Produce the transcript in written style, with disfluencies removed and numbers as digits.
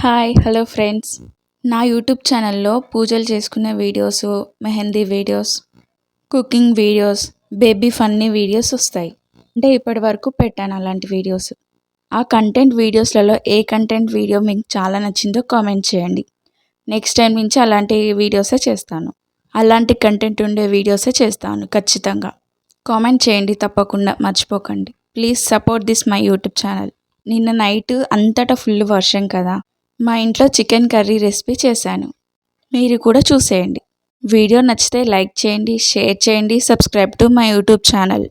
Hi hello friends. నా YouTube ఛానల్లో పూజలు చేసుకునే videos, mehndi videos, cooking videos, baby funny videos వస్తాయి. అంటే ఇప్పటి వరకు పెట్టాను అలాంటి వీడియోస్. ఆ కంటెంట్ వీడియోస్లలో ఏ కంటెంట్ వీడియో మీకు చాలా నచ్చిందో కామెంట్ చేయండి. నెక్స్ట్ టైం నుంచి అలాంటి వీడియోసే చేస్తాను. అలాంటి కంటెంట్ ఉండే వీడియోసే చేస్తాను ఖచ్చితంగా. కామెంట్ చేయండి తప్పకుండా, మర్చిపోకండి. Please support this my YouTube channel. నిన్న నైట్ అంతటా ఫుల్ వర్షం కదా, మా ఇంట్లో చికెన్ కర్రీ రెసిపీ చేశాను. మీరు కూడా చూసేయండి. వీడియో నచ్చితే లైక్ చేయండి, షేర్ చేయండి, subscribe to my YouTube channel.